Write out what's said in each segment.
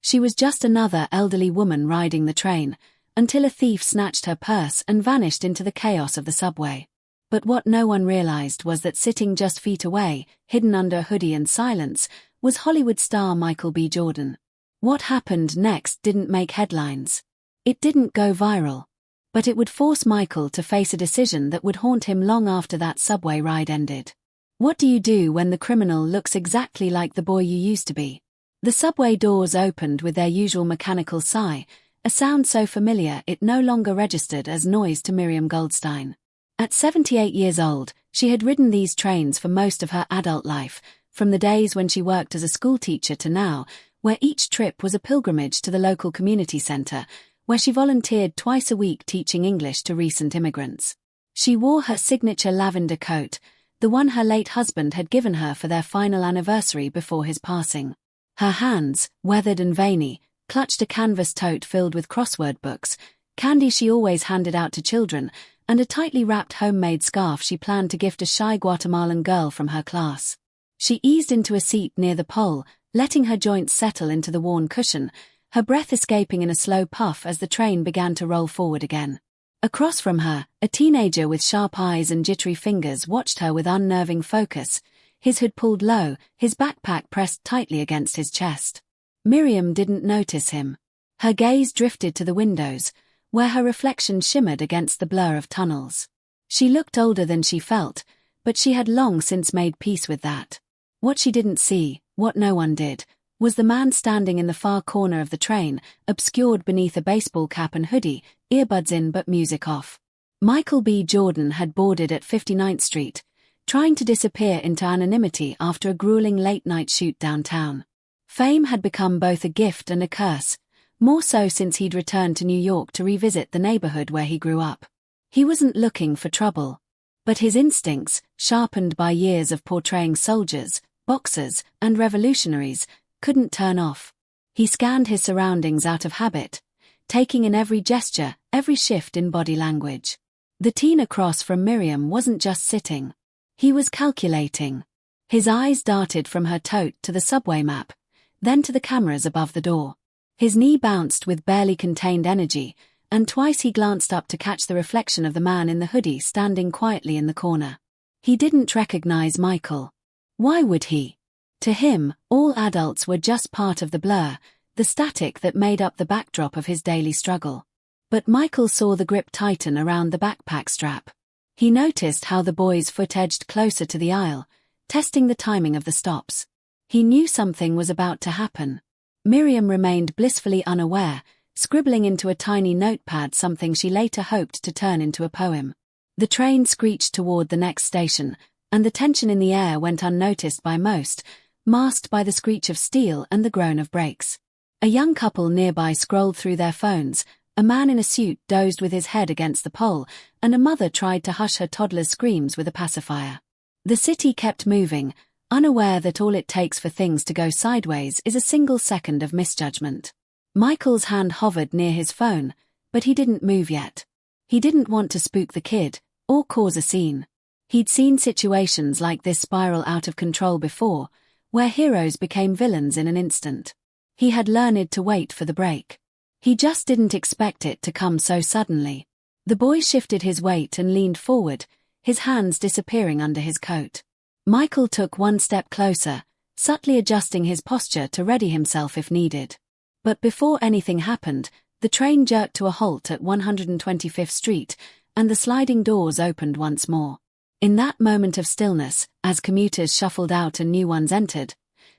She was just another elderly woman riding the train, until a thief snatched her purse and vanished into the chaos of the subway. But what no one realized was that sitting just feet away, hidden under a hoodie and silence, was Hollywood star Michael B. Jordan. What happened next didn't make headlines. It didn't go viral. But it would force Michael to face a decision that would haunt him long after that subway ride ended. What do you do when the criminal looks exactly like the boy you used to be? The subway doors opened with their usual mechanical sigh, a sound so familiar it no longer registered as noise to Miriam Goldstein. At 78 years old, she had ridden these trains for most of her adult life, from the days when she worked as a schoolteacher to now, where each trip was a pilgrimage to the local community center, where she volunteered twice a week teaching English to recent immigrants. She wore her signature lavender coat, the one her late husband had given her for their final anniversary before his passing. Her hands, weathered and veiny, clutched a canvas tote filled with crossword books, candies she always handed out to children, and a tightly wrapped homemade scarf she planned to gift a shy Guatemalan girl from her class. She eased into a seat near the pole, letting her joints settle into the worn cushion, her breath escaping in a slow puff as the train began to roll forward again. Across from her, a teenager with sharp eyes and jittery fingers watched her with unnerving focus, his hood pulled low, his backpack pressed tightly against his chest. Miriam didn't notice him. Her gaze drifted to the windows, where her reflection shimmered against the blur of tunnels. She looked older than she felt, but she had long since made peace with that. What she didn't see, what no one did, was the man standing in the far corner of the train, obscured beneath a baseball cap and hoodie, earbuds in but music off. Michael B. Jordan had boarded at 59th Street, trying to disappear into anonymity after a grueling late-night shoot downtown. Fame had become both a gift and a curse, more so since he'd returned to New York to revisit the neighborhood where he grew up. He wasn't looking for trouble. But his instincts, sharpened by years of portraying soldiers, boxers, and revolutionaries, couldn't turn off. He scanned his surroundings out of habit, taking in every gesture, every shift in body language. The teen across from Miriam wasn't just sitting. He was calculating. His eyes darted from her tote to the subway map, then to the cameras above the door. His knee bounced with barely contained energy, and twice he glanced up to catch the reflection of the man in the hoodie standing quietly in the corner. He didn't recognize Michael. Why would he? To him, all adults were just part of the blur, the static that made up the backdrop of his daily struggle. But Michael saw the grip tighten around the backpack strap. He noticed how the boy's foot edged closer to the aisle, testing the timing of the stops. He knew something was about to happen. Miriam remained blissfully unaware, scribbling into a tiny notepad something she later hoped to turn into a poem. The train screeched toward the next station, and the tension in the air went unnoticed by most, masked by the screech of steel and the groan of brakes. A young couple nearby scrolled through their phones, a man in a suit dozed with his head against the pole, and a mother tried to hush her toddler's screams with a pacifier. The city kept moving, unaware that all it takes for things to go sideways is a single second of misjudgment. Michael's hand hovered near his phone, but he didn't move yet. He didn't want to spook the kid, or cause a scene. He'd seen situations like this spiral out of control before, where heroes became villains in an instant. He had learned to wait for the break. He just didn't expect it to come so suddenly. The boy shifted his weight and leaned forward, his hands disappearing under his coat. Michael took one step closer, subtly adjusting his posture to ready himself if needed. But before anything happened, the train jerked to a halt at 125th Street, and the sliding doors opened once more. In that moment of stillness, as commuters shuffled out and new ones entered,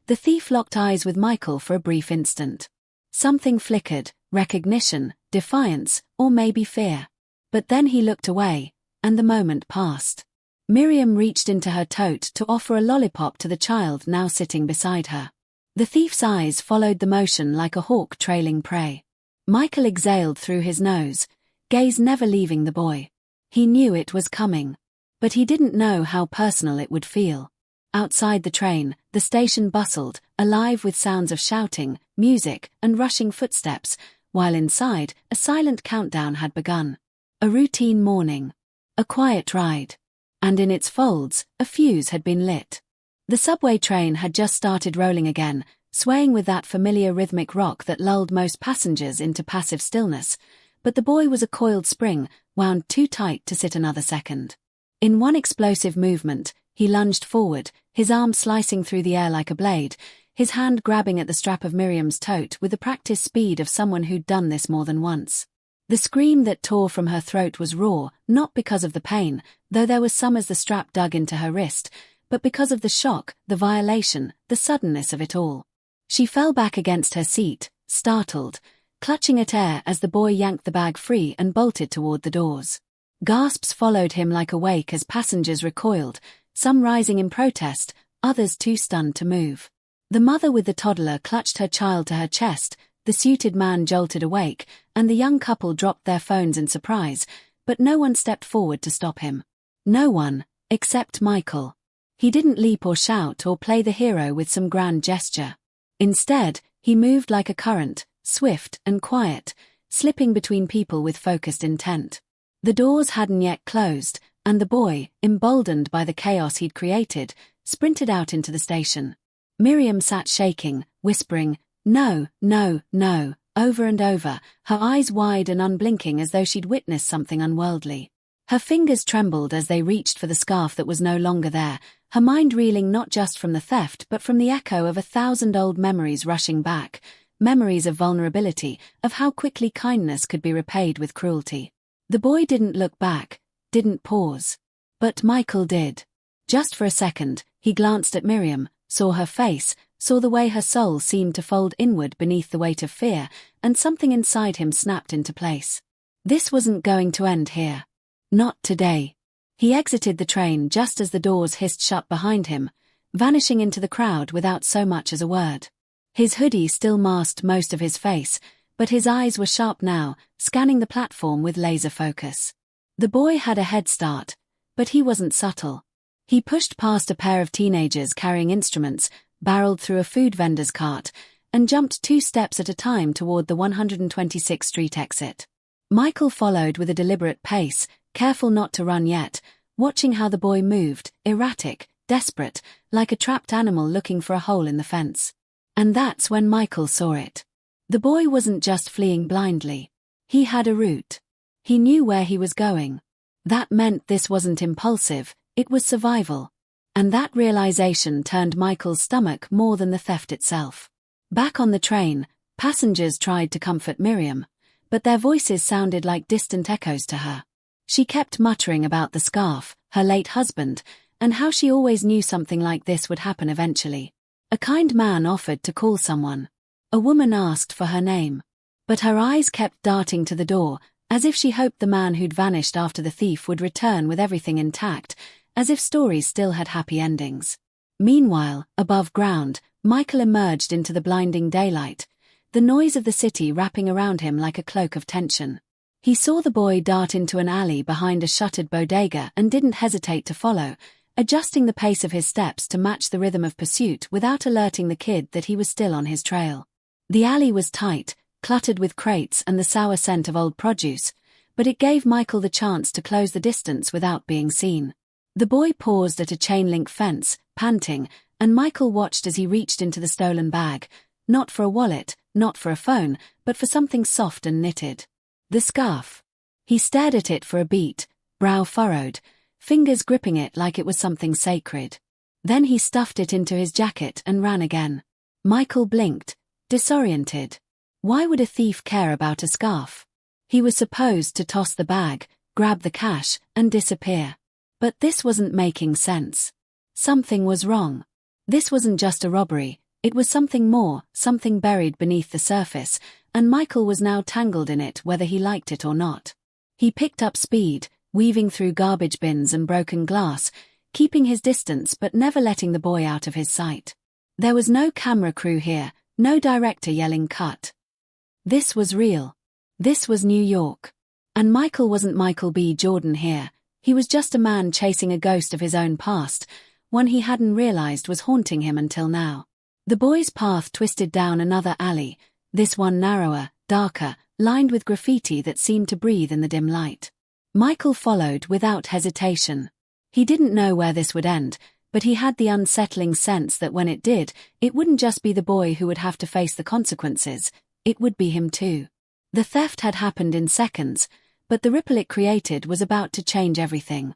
the thief locked eyes with Michael for a brief instant. Something flickered, recognition, defiance, or maybe fear. But then he looked away, and the moment passed. Miriam reached into her tote to offer a lollipop to the child now sitting beside her. The thief's eyes followed the motion like a hawk trailing prey. Michael exhaled through his nose, gaze never leaving the boy. He knew it was coming, but he didn't know how personal it would feel. Outside the train, the station bustled, alive with sounds of shouting, music, and rushing footsteps, while inside, a silent countdown had begun. A routine morning. A quiet ride. And in its folds, a fuse had been lit. The subway train had just started rolling again, swaying with that familiar rhythmic rock that lulled most passengers into passive stillness, but the boy was a coiled spring, wound too tight to sit another second. In one explosive movement, he lunged forward, his arm slicing through the air like a blade, his hand grabbing at the strap of Miriam's tote with the practiced speed of someone who'd done this more than once. The scream that tore from her throat was raw, not because of the pain, though there was some as the strap dug into her wrist, but because of the shock, the violation, the suddenness of it all. She fell back against her seat, startled, clutching at air as the boy yanked the bag free and bolted toward the doors. Gasps followed him like a wake as passengers recoiled, some rising in protest, others too stunned to move. The mother with the toddler clutched her child to her chest, the suited man jolted awake, and the young couple dropped their phones in surprise, but no one stepped forward to stop him. No one, except Michael. He didn't leap or shout or play the hero with some grand gesture. Instead, he moved like a current, swift and quiet, slipping between people with focused intent. The doors hadn't yet closed, and the boy, emboldened by the chaos he'd created, sprinted out into the station. Miriam sat shaking, whispering, "No, no, no," over and over, her eyes wide and unblinking as though she'd witnessed something unworldly. Her fingers trembled as they reached for the scarf that was no longer there, her mind reeling not just from the theft but from the echo of 1,000 old memories rushing back, memories of vulnerability, of how quickly kindness could be repaid with cruelty. The boy didn't look back, didn't pause. But Michael did. Just for a second, he glanced at Miriam, saw her face, saw the way her soul seemed to fold inward beneath the weight of fear, and something inside him snapped into place. This wasn't going to end here. Not today. He exited the train just as the doors hissed shut behind him, vanishing into the crowd without so much as a word. His hoodie still masked most of his face, but his eyes were sharp now, scanning the platform with laser focus. The boy had a head start, but he wasn't subtle. He pushed past a pair of teenagers carrying instruments, barreled through a food vendor's cart, and jumped 2 steps at a time toward the 126th Street exit. Michael followed with a deliberate pace, careful not to run yet, watching how the boy moved, erratic, desperate, like a trapped animal looking for a hole in the fence. And that's when Michael saw it. The boy wasn't just fleeing blindly. He had a route. He knew where he was going. That meant this wasn't impulsive, it was survival. And that realization turned Michael's stomach more than the theft itself. Back on the train, passengers tried to comfort Miriam, but their voices sounded like distant echoes to her. She kept muttering about the scarf, her late husband, and how she always knew something like this would happen eventually. A kind man offered to call someone. A woman asked for her name. But her eyes kept darting to the door, as if she hoped the man who'd vanished after the thief would return with everything intact, as if stories still had happy endings. Meanwhile, above ground, Michael emerged into the blinding daylight, the noise of the city wrapping around him like a cloak of tension. He saw the boy dart into an alley behind a shuttered bodega and didn't hesitate to follow, adjusting the pace of his steps to match the rhythm of pursuit without alerting the kid that he was still on his trail. The alley was tight, cluttered with crates and the sour scent of old produce, but it gave Michael the chance to close the distance without being seen. The boy paused at a chain-link fence, panting, and Michael watched as he reached into the stolen bag, not for a wallet, not for a phone, but for something soft and knitted. The scarf. He stared at it for a beat, brow furrowed, fingers gripping it like it was something sacred. Then he stuffed it into his jacket and ran again. Michael blinked, disoriented. Why would a thief care about a scarf? He was supposed to toss the bag, grab the cash, and disappear. But this wasn't making sense. Something was wrong. This wasn't just a robbery, it was something more, something buried beneath the surface, and Michael was now tangled in it whether he liked it or not. He picked up speed, weaving through garbage bins and broken glass, keeping his distance but never letting the boy out of his sight. There was no camera crew here, no director yelling cut. This was real. This was New York. And Michael wasn't Michael B. Jordan here, he was just a man chasing a ghost of his own past, one he hadn't realized was haunting him until now. The boy's path twisted down another alley, this one narrower, darker, lined with graffiti that seemed to breathe in the dim light. Michael followed without hesitation. He didn't know where this would end, but he had the unsettling sense that when it did, it wouldn't just be the boy who would have to face the consequences, it would be him too. The theft had happened in seconds, but the ripple it created was about to change everything.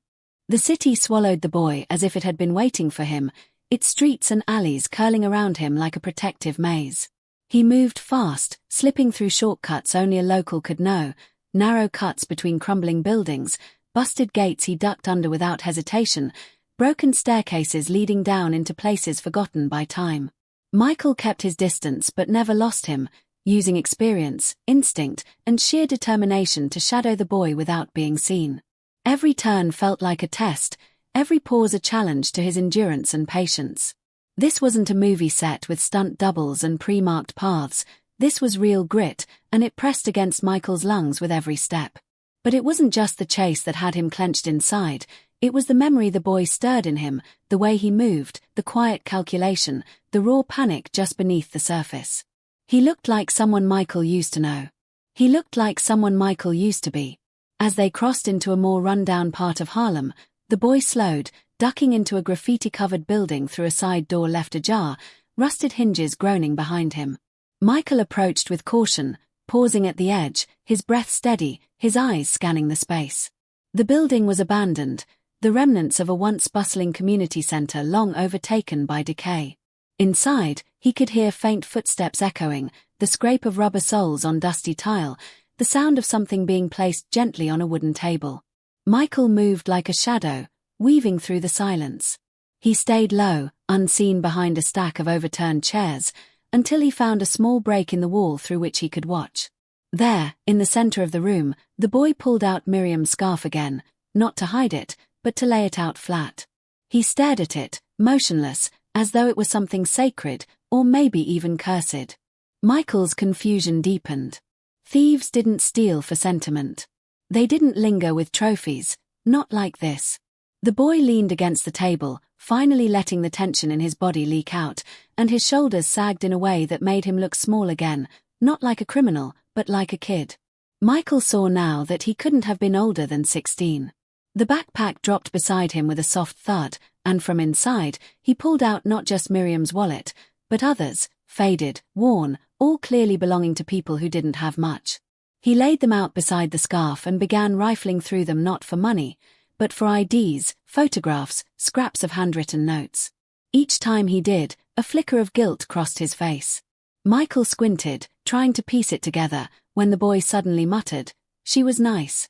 The city swallowed the boy as if it had been waiting for him, its streets and alleys curling around him like a protective maze. He moved fast, slipping through shortcuts only a local could know, narrow cuts between crumbling buildings, busted gates he ducked under without hesitation, broken staircases leading down into places forgotten by time. Michael kept his distance but never lost him, using experience, instinct, and sheer determination to shadow the boy without being seen. Every turn felt like a test, every pause a challenge to his endurance and patience. This wasn't a movie set with stunt doubles and pre-marked paths, this was real grit, and it pressed against Michael's lungs with every step. But it wasn't just the chase that had him clenched inside, it was the memory the boy stirred in him, the way he moved, the quiet calculation, the raw panic just beneath the surface. He looked like someone Michael used to know. He looked like someone Michael used to be. As they crossed into a more run-down part of Harlem, the boy slowed, ducking into a graffiti-covered building through a side door left ajar, rusted hinges groaning behind him. Michael approached with caution, pausing at the edge, his breath steady, his eyes scanning the space. The building was abandoned, the remnants of a once bustling community center long overtaken by decay. Inside, he could hear faint footsteps echoing, the scrape of rubber soles on dusty tile, the sound of something being placed gently on a wooden table. Michael moved like a shadow, weaving through the silence. He stayed low, unseen behind a stack of overturned chairs, until he found a small break in the wall through which he could watch. There, in the center of the room, the boy pulled out Miriam's scarf again, not to hide it, but to lay it out flat. He stared at it, motionless, as though it was something sacred, or maybe even cursed. Michael's confusion deepened. Thieves didn't steal for sentiment. They didn't linger with trophies, not like this. The boy leaned against the table, finally letting the tension in his body leak out, and his shoulders sagged in a way that made him look small again, not like a criminal, but like a kid. Michael saw now that he couldn't have been older than 16. The backpack dropped beside him with a soft thud, and from inside, he pulled out not just Miriam's wallet, but others, faded, worn, all clearly belonging to people who didn't have much. He laid them out beside the scarf and began rifling through them not for money, but for IDs, photographs, scraps of handwritten notes. Each time he did, a flicker of guilt crossed his face. Michael squinted, trying to piece it together, when the boy suddenly muttered, "She was nice."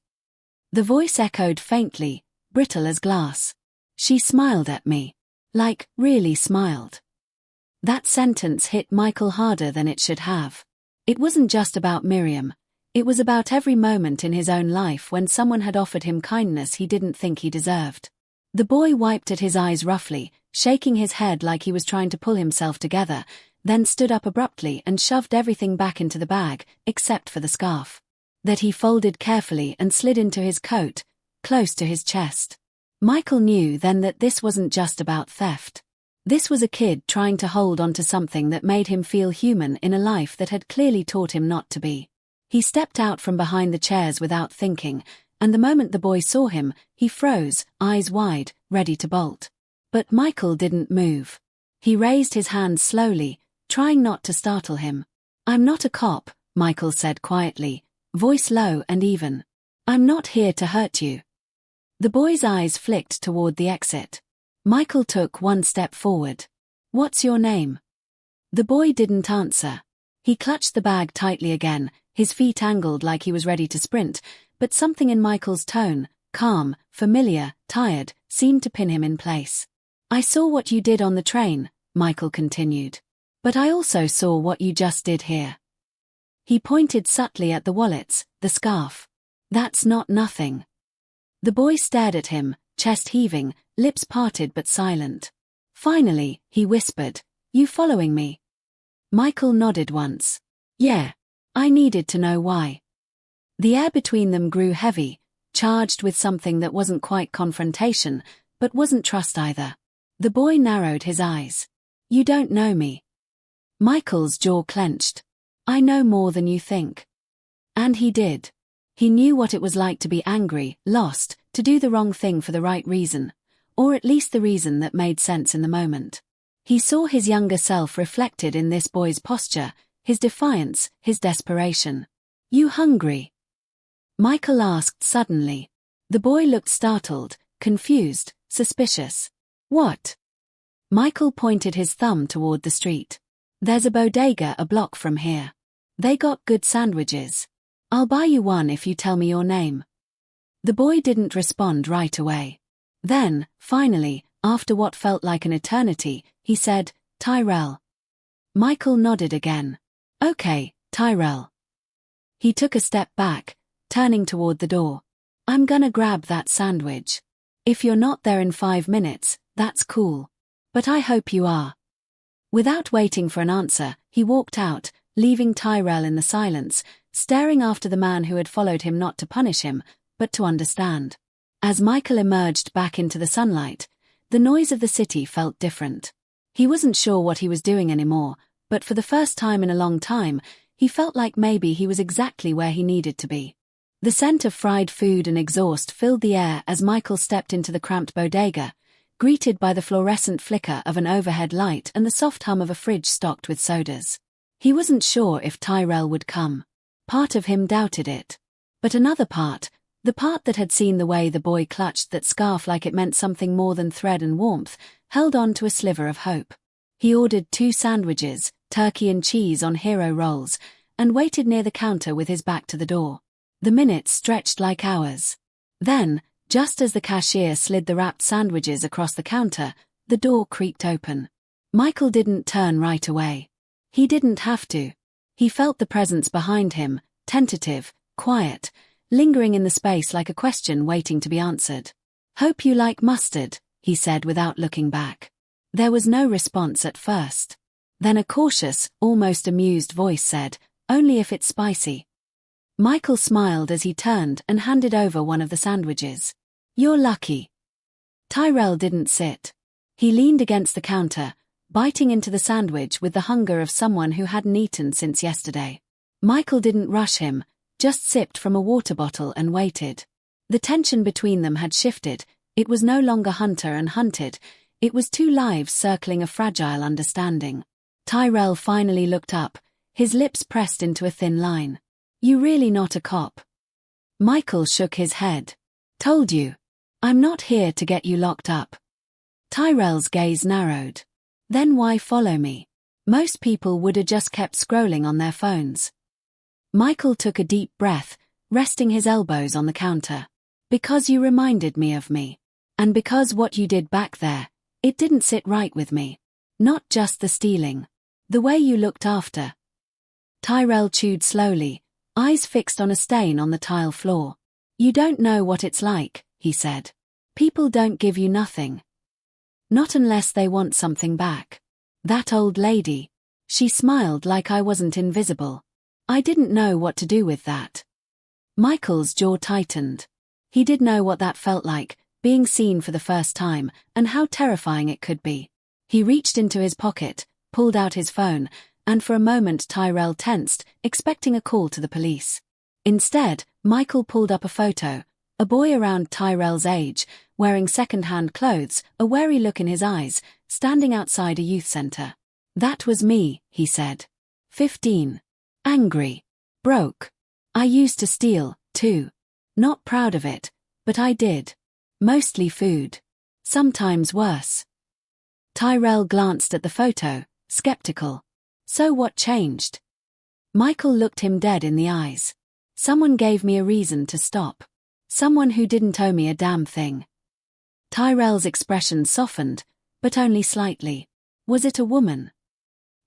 The voice echoed faintly, brittle as glass. "She smiled at me. Like, really smiled." That sentence hit Michael harder than it should have. It wasn't just about Miriam. It was about every moment in his own life when someone had offered him kindness he didn't think he deserved. The boy wiped at his eyes roughly, shaking his head like he was trying to pull himself together, then stood up abruptly and shoved everything back into the bag, except for the scarf. That he folded carefully and slid into his coat, close to his chest. Michael knew then that this wasn't just about theft. This was a kid trying to hold onto something that made him feel human in a life that had clearly taught him not to be. He stepped out from behind the chairs without thinking, and the moment the boy saw him, he froze, eyes wide, ready to bolt. But Michael didn't move. He raised his hand slowly, trying not to startle him. "I'm not a cop," Michael said quietly, voice low and even. "I'm not here to hurt you." The boy's eyes flicked toward the exit. Michael took one step forward. "What's your name?" The boy didn't answer. He clutched the bag tightly again, his feet angled like he was ready to sprint, but something in Michael's tone, calm, familiar, tired, seemed to pin him in place. "I saw what you did on the train," Michael continued. "But I also saw what you just did here." He pointed subtly at the wallets, the scarf. "That's not nothing." The boy stared at him, chest heaving, lips parted but silent. Finally, he whispered, "You following me?" Michael nodded once. "Yeah." I needed to know why. The air between them grew heavy, charged with something that wasn't quite confrontation, but wasn't trust either. The boy narrowed his eyes. "You don't know me." Michael's jaw clenched. "I know more than you think." And he did. He knew what it was like to be angry, lost, to do the wrong thing for the right reason. or at least the reason that made sense in the moment. He saw his younger self reflected in this boy's posture, his defiance, his desperation. "You hungry?" Michael asked suddenly. The boy looked startled, confused, suspicious. "What?" Michael pointed his thumb toward the street. "There's a bodega a block from here. They got good sandwiches. I'll buy you one if you tell me your name." The boy didn't respond right away. Then, finally, after what felt like an eternity, he said, "Tyrell." Michael nodded again. "Okay, Tyrell." He took a step back, turning toward the door. "I'm gonna grab that sandwich. If you're not there in 5 minutes, that's cool. But I hope you are." Without waiting for an answer, he walked out, leaving Tyrell in the silence, staring after the man who had followed him not to punish him, but to understand. As Michael emerged back into the sunlight, the noise of the city felt different. He wasn't sure what he was doing anymore, but for the first time in a long time, he felt like maybe he was exactly where he needed to be. The scent of fried food and exhaust filled the air as Michael stepped into the cramped bodega, greeted by the fluorescent flicker of an overhead light and the soft hum of a fridge stocked with sodas. He wasn't sure if Tyrell would come. Part of him doubted it. But another part, the part that had seen the way the boy clutched that scarf like it meant something more than thread and warmth, held on to a sliver of hope. He ordered 2 sandwiches, turkey and cheese on hero rolls, and waited near the counter with his back to the door. The minutes stretched like hours. Then, just as the cashier slid the wrapped sandwiches across the counter, the door creaked open. Michael didn't turn right away. He didn't have to. He felt the presence behind him, tentative, quiet, lingering in the space like a question waiting to be answered. "Hope you like mustard," he said without looking back. There was no response at first. Then a cautious, almost amused voice said, "Only if it's spicy." Michael smiled as he turned and handed over one of the sandwiches. "You're lucky." Tyrell didn't sit. He leaned against the counter, biting into the sandwich with the hunger of someone who hadn't eaten since yesterday. Michael didn't rush him, just sipped from a water bottle and waited. The tension between them had shifted. It was no longer hunter and hunted. It was 2 lives circling a fragile understanding. Tyrell finally looked up, his lips pressed into a thin line. "You really not a cop?" Michael shook his head. "Told you. I'm not here to get you locked up." Tyrell's gaze narrowed. "Then why follow me? Most people would have just kept scrolling on their phones." Michael took a deep breath, resting his elbows on the counter. "Because you reminded me of me. And because what you did back there, it didn't sit right with me. Not just the stealing. The way you looked after." Tyrell chewed slowly, eyes fixed on a stain on the tile floor. "You don't know what it's like," he said. "People don't give you nothing. Not unless they want something back. That old lady. She smiled like I wasn't invisible. I didn't know what to do with that." Michael's jaw tightened. He did know what that felt like, being seen for the first time, and how terrifying it could be. He reached into his pocket, pulled out his phone, and for a moment Tyrell tensed, expecting a call to the police. Instead, Michael pulled up a photo, a boy around Tyrell's age, wearing second-hand clothes, a wary look in his eyes, standing outside a youth center. "That was me," he said. 15. Angry. Broke. I used to steal, too. Not proud of it, but I did. Mostly food. Sometimes worse. Tyrell glanced at the photo, skeptical. "So what changed?" Michael looked him dead in the eyes. "Someone gave me a reason to stop. Someone who didn't owe me a damn thing." Tyrell's expression softened, but only slightly. "Was it a woman?"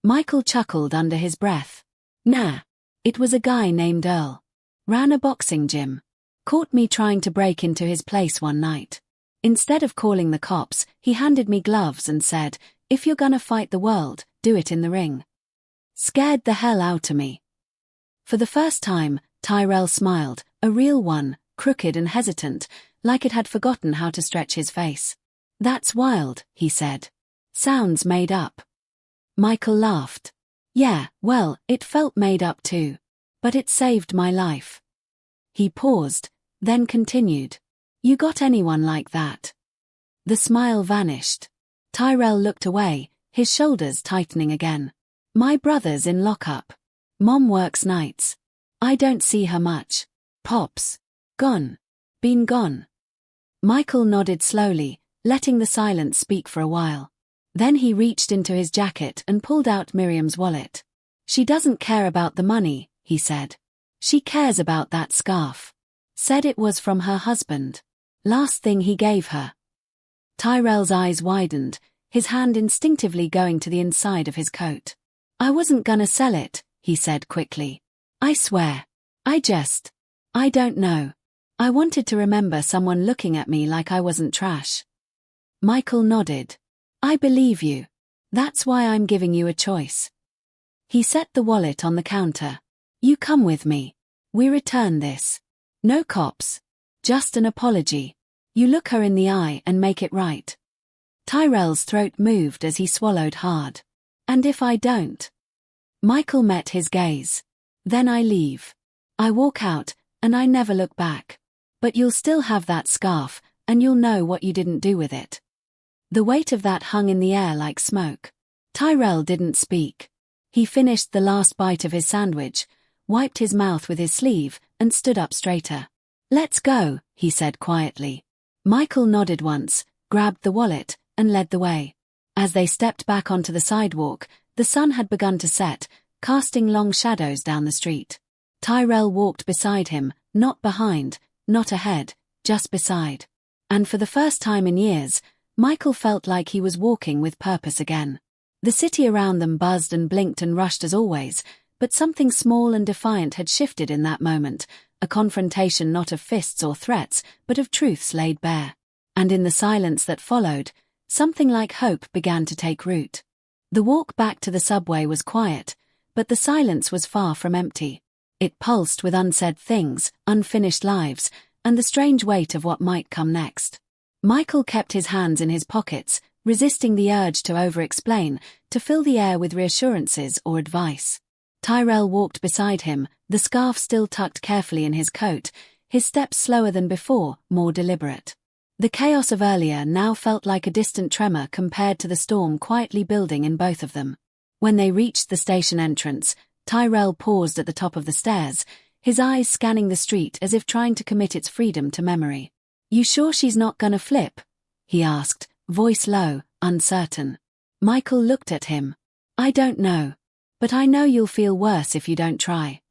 Michael chuckled under his breath. "Nah. It was a guy named Earl. Ran a boxing gym. Caught me trying to break into his place one night. Instead of calling the cops, he handed me gloves and said, 'If you're gonna fight the world, do it in the ring.' Scared the hell out of me." For the first time, Tyrell smiled, a real one, crooked and hesitant, like it had forgotten how to stretch his face. "That's wild," he said. "Sounds made up." Michael laughed. "Yeah, well, it felt made up too. But it saved my life." He paused, then continued. "You got anyone like that?" The smile vanished. Tyrell looked away, his shoulders tightening again. My brother's in lockup. Mom works nights. I don't see her much. Pop's gone. Been gone. Michael nodded slowly, letting the silence speak for a while. Then he reached into his jacket and pulled out Miriam's wallet. She doesn't care about the money, he said. She cares about that scarf. Said it was from her husband. Last thing he gave her. Tyrell's eyes widened, his hand instinctively going to the inside of his coat. I wasn't gonna sell it, he said quickly. I swear. I don't know. I wanted to remember someone looking at me like I wasn't trash. Michael nodded. I believe you. That's why I'm giving you a choice. He set the wallet on the counter. You come with me. We return this. No cops. Just an apology. You look her in the eye and make it right. Tyrell's throat moved as he swallowed hard. And if I don't? Michael met his gaze. Then I leave. I walk out, and I never look back. But you'll still have that scarf, and you'll know what you didn't do with it. The weight of that hung in the air like smoke. Tyrell didn't speak. He finished the last bite of his sandwich, wiped his mouth with his sleeve, and stood up straighter. Let's go, he said quietly. Michael nodded once, grabbed the wallet, and led the way. As they stepped back onto the sidewalk, the sun had begun to set, casting long shadows down the street. Tyrell walked beside him, not behind, not ahead, just beside. And for the first time in years, Michael felt like he was walking with purpose again. The city around them buzzed and blinked and rushed as always, but something small and defiant had shifted in that moment, a confrontation not of fists or threats, but of truths laid bare. And in the silence that followed, something like hope began to take root. The walk back to the subway was quiet, but the silence was far from empty. It pulsed with unsaid things, unfinished lives, and the strange weight of what might come next. Michael kept his hands in his pockets, resisting the urge to over-explain, to fill the air with reassurances or advice. Tyrell walked beside him, the scarf still tucked carefully in his coat, his steps slower than before, more deliberate. The chaos of earlier now felt like a distant tremor compared to the storm quietly building in both of them. When they reached the station entrance, Tyrell paused at the top of the stairs, his eyes scanning the street as if trying to commit its freedom to memory. You sure she's not gonna flip? He asked, voice low, uncertain. Michael looked at him. I don't know. But I know you'll feel worse if you don't try.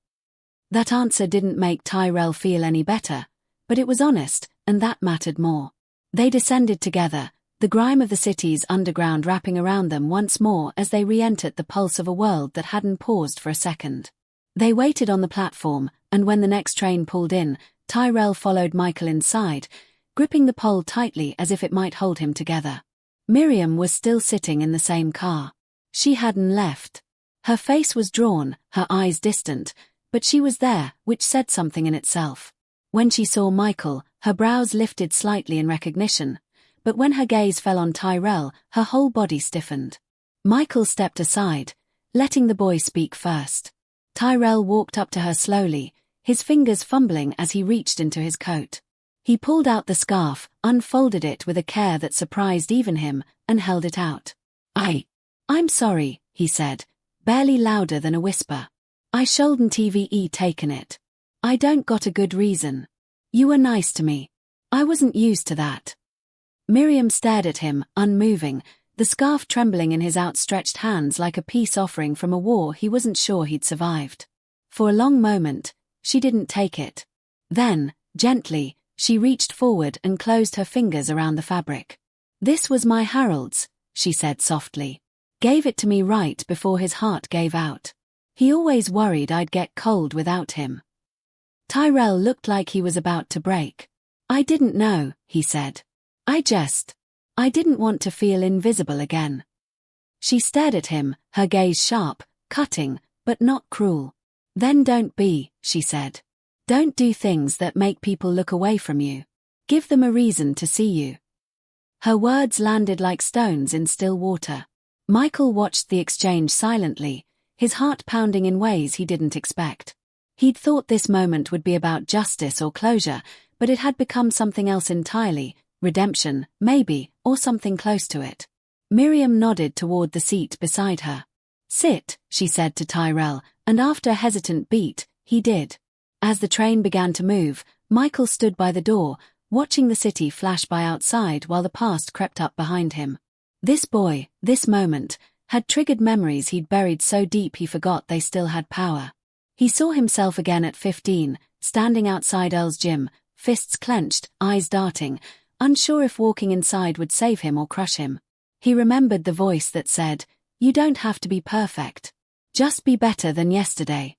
That answer didn't make Tyrell feel any better, but it was honest, and that mattered more. They descended together, the grime of the city's underground wrapping around them once more as they re-entered the pulse of a world that hadn't paused for a second. They waited on the platform, and when the next train pulled in, Tyrell followed Michael inside, gripping the pole tightly as if it might hold him together. Miriam was still sitting in the same car. She hadn't left. Her face was drawn, her eyes distant, but she was there, which said something in itself. When she saw Michael, her brows lifted slightly in recognition, but when her gaze fell on Tyrell, her whole body stiffened. Michael stepped aside, letting the boy speak first. Tyrell walked up to her slowly, his fingers fumbling as he reached into his coat. He pulled out the scarf, unfolded it with a care that surprised even him, and held it out. I'm sorry, he said, barely louder than a whisper. I shouldn't have taken it. I don't got a good reason. You were nice to me. I wasn't used to that. Miriam stared at him, unmoving, the scarf trembling in his outstretched hands like a peace offering from a war he wasn't sure he'd survived. For a long moment, she didn't take it. Then, gently, she reached forward and closed her fingers around the fabric. This was my Harold's, she said softly. Gave it to me right before his heart gave out. He always worried I'd get cold without him. Tyrell looked like he was about to break. I didn't know, he said. I didn't want to feel invisible again. She stared at him, her gaze sharp, cutting, but not cruel. Then don't be, she said. Don't do things that make people look away from you. Give them a reason to see you. Her words landed like stones in still water. Michael watched the exchange silently, his heart pounding in ways he didn't expect. He'd thought this moment would be about justice or closure, but it had become something else entirely, redemption, maybe, or something close to it. Miriam nodded toward the seat beside her. "Sit," she said to Tyrell, and after a hesitant beat, he did. As the train began to move, Michael stood by the door, watching the city flash by outside while the past crept up behind him. This boy, this moment, had triggered memories he'd buried so deep he forgot they still had power. He saw himself again at 15, standing outside Earl's gym, fists clenched, eyes darting, unsure if walking inside would save him or crush him. He remembered the voice that said, "You don't have to be perfect. Just be better than yesterday."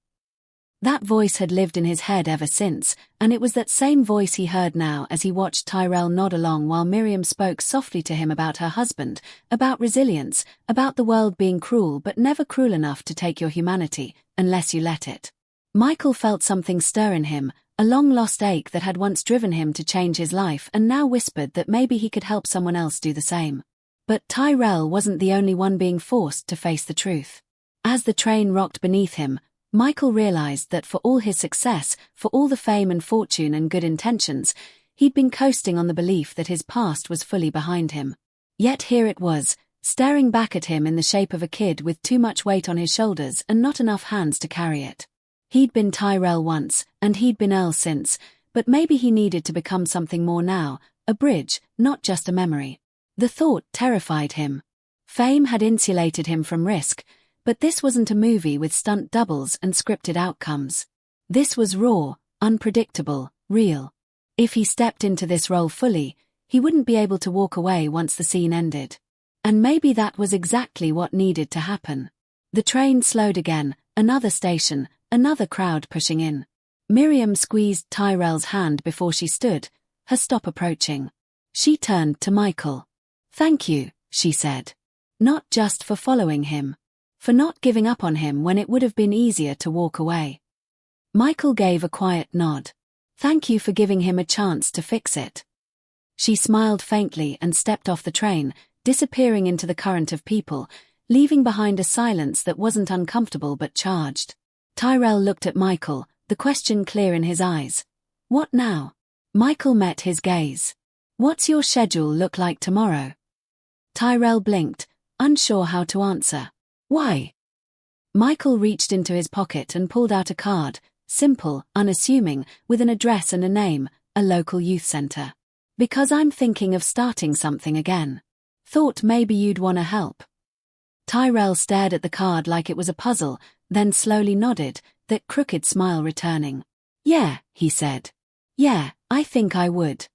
That voice had lived in his head ever since, and it was that same voice he heard now as he watched Tyrell nod along while Miriam spoke softly to him about her husband, about resilience, about the world being cruel but never cruel enough to take your humanity, unless you let it. Michael felt something stir in him, a long-lost ache that had once driven him to change his life and now whispered that maybe he could help someone else do the same. But Tyrell wasn't the only one being forced to face the truth. As the train rocked beneath him, Michael realized that for all his success, for all the fame and fortune and good intentions, he'd been coasting on the belief that his past was fully behind him. Yet here it was, staring back at him in the shape of a kid with too much weight on his shoulders and not enough hands to carry it. He'd been Tyrell once, and he'd been Earl since, but maybe he needed to become something more now, a bridge, not just a memory. The thought terrified him. Fame had insulated him from risk, but this wasn't a movie with stunt doubles and scripted outcomes. This was raw, unpredictable, real. If he stepped into this role fully, he wouldn't be able to walk away once the scene ended. And maybe that was exactly what needed to happen. The train slowed again, another station, another crowd pushing in. Miriam squeezed Tyrell's hand before she stood, her stop approaching. She turned to Michael. "Thank you," she said. "Not just for following him. For not giving up on him when it would have been easier to walk away." Michael gave a quiet nod. "Thank you for giving him a chance to fix it." She smiled faintly and stepped off the train, disappearing into the current of people, leaving behind a silence that wasn't uncomfortable but charged. Tyrell looked at Michael, the question clear in his eyes. "What now?" Michael met his gaze. "What's your schedule look like tomorrow?" Tyrell blinked, unsure how to answer. "Why?" Michael reached into his pocket and pulled out a card, simple, unassuming, with an address and a name, a local youth center. "Because I'm thinking of starting something again. Thought maybe you'd want to help." Tyrell stared at the card like it was a puzzle, then slowly nodded, that crooked smile returning. "Yeah," he said. "Yeah, I think I would."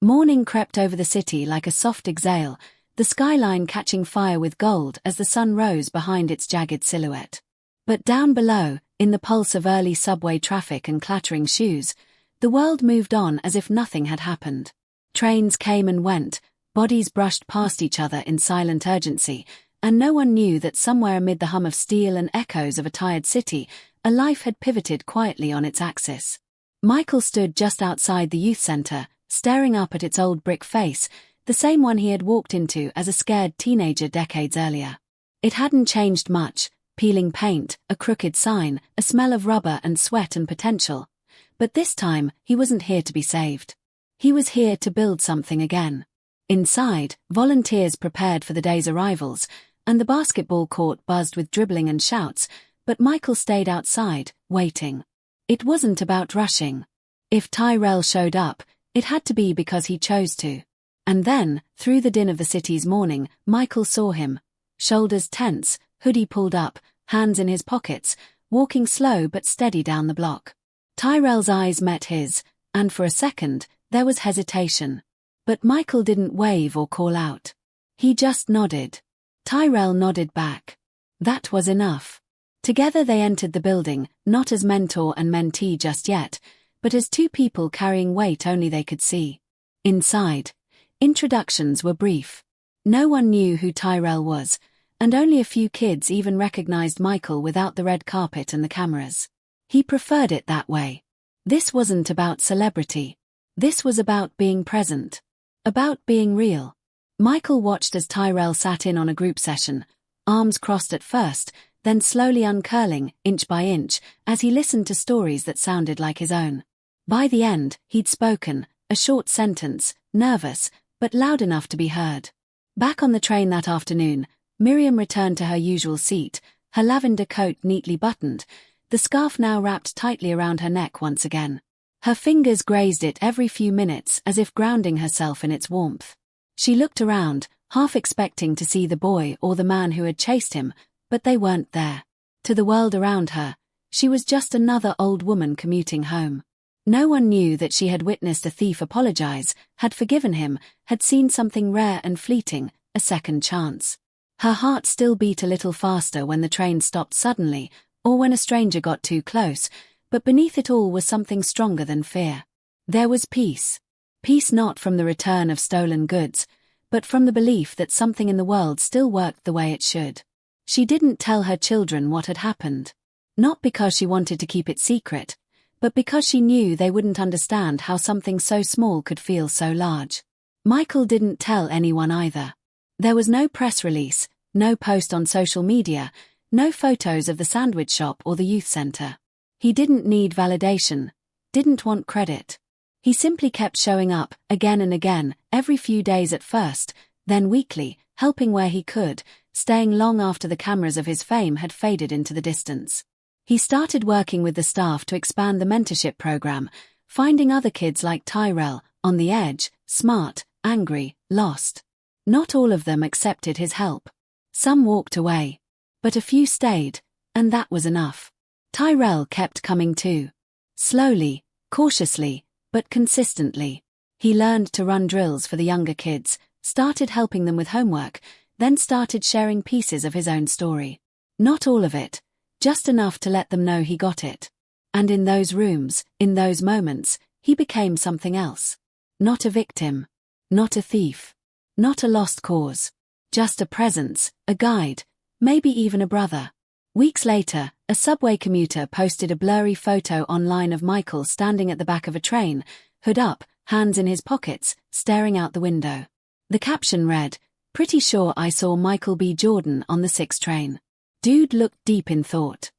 Morning crept over the city like a soft exhale, the skyline catching fire with gold as the sun rose behind its jagged silhouette. But down below, in the pulse of early subway traffic and clattering shoes, the world moved on as if nothing had happened. Trains came and went, bodies brushed past each other in silent urgency, and no one knew that somewhere amid the hum of steel and echoes of a tired city, a life had pivoted quietly on its axis. Michael stood just outside the youth center, staring up at its old brick face, the same one he had walked into as a scared teenager decades earlier. It hadn't changed much, peeling paint, a crooked sign, a smell of rubber and sweat and potential. But this time, he wasn't here to be saved. He was here to build something again. Inside, volunteers prepared for the day's arrivals, and the basketball court buzzed with dribbling and shouts, but Michael stayed outside, waiting. It wasn't about rushing. If Tyrell showed up, it had to be because he chose to. And then, through the din of the city's morning, Michael saw him. Shoulders tense, hoodie pulled up, hands in his pockets, walking slow but steady down the block. Tyrell's eyes met his, and for a second, there was hesitation. But Michael didn't wave or call out. He just nodded. Tyrell nodded back. That was enough. Together they entered the building, not as mentor and mentee just yet, but as two people carrying weight only they could see. Inside, introductions were brief. No one knew who Tyrell was, and only a few kids even recognized Michael without the red carpet and the cameras. He preferred it that way. This wasn't about celebrity. This was about being present. About being real. Michael watched as Tyrell sat in on a group session, arms crossed at first, then slowly uncurling, inch by inch, as he listened to stories that sounded like his own. By the end, he'd spoken, a short sentence, nervous, but loud enough to be heard. Back on the train that afternoon, Miriam returned to her usual seat, her lavender coat neatly buttoned, the scarf now wrapped tightly around her neck once again. Her fingers grazed it every few minutes as if grounding herself in its warmth. She looked around, half expecting to see the boy or the man who had chased him, but they weren't there. To the world around her, she was just another old woman commuting home. No one knew that she had witnessed a thief apologize, had forgiven him, had seen something rare and fleeting, a second chance. Her heart still beat a little faster when the train stopped suddenly, or when a stranger got too close, but beneath it all was something stronger than fear. There was peace. Peace not from the return of stolen goods, but from the belief that something in the world still worked the way it should. She didn't tell her children what had happened. Not because she wanted to keep it secret, but because she knew they wouldn't understand how something so small could feel so large. Michael didn't tell anyone either. There was no press release, no post on social media, no photos of the sandwich shop or the youth center. He didn't need validation, didn't want credit. He simply kept showing up, again and again, every few days at first, then weekly, helping where he could, staying long after the cameras of his fame had faded into the distance. He started working with the staff to expand the mentorship program, finding other kids like Tyrell, on the edge, smart, angry, lost. Not all of them accepted his help. Some walked away. But a few stayed, and that was enough. Tyrell kept coming too. Slowly, cautiously, but consistently. He learned to run drills for the younger kids, started helping them with homework, then started sharing pieces of his own story. Not all of it, just enough to let them know he got it. And in those rooms, in those moments, he became something else. Not a victim. Not a thief. Not a lost cause. Just a presence, a guide, maybe even a brother. Weeks later, a subway commuter posted a blurry photo online of Michael standing at the back of a train, hood up, hands in his pockets, staring out the window. The caption read, "Pretty sure I saw Michael B. Jordan on the 6 train." Dude looked deep in thought.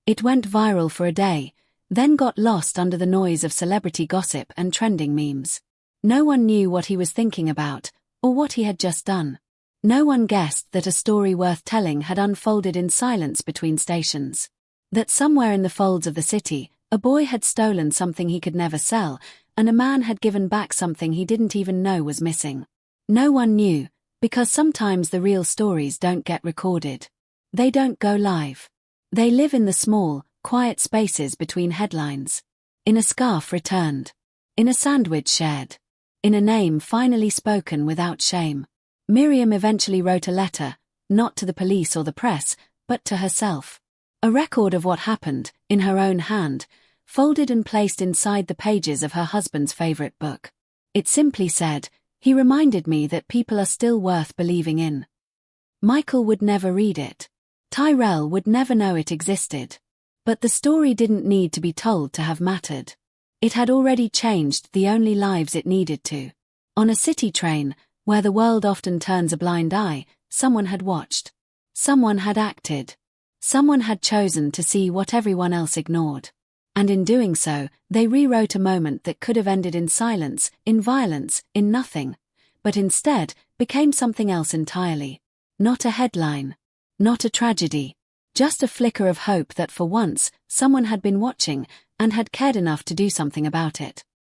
It went viral for a day, then got lost under the noise of celebrity gossip and trending memes. No one knew what he was thinking about, or what he had just done. No one guessed that a story worth telling had unfolded in silence between stations. That somewhere in the folds of the city, a boy had stolen something he could never sell, and a man had given back something he didn't even know was missing. No one knew, because sometimes the real stories don't get recorded. They don't go live. They live in the small, quiet spaces between headlines. In a scarf returned. In a sandwich shared. In a name finally spoken without shame. Miriam eventually wrote a letter, not to the police or the press, but to herself. A record of what happened, in her own hand, folded and placed inside the pages of her husband's favorite book. It simply said, "He reminded me that people are still worth believing in." Michael would never read it. Tyrell would never know it existed. But the story didn't need to be told to have mattered. It had already changed the only lives it needed to. On a city train, where the world often turns a blind eye, someone had watched. Someone had acted. Someone had chosen to see what everyone else ignored. And in doing so, they rewrote a moment that could have ended in silence, in violence, in nothing, but instead became something else entirely. Not a headline. Not a tragedy. Just a flicker of hope that for once, someone had been watching and had cared enough to do something about it.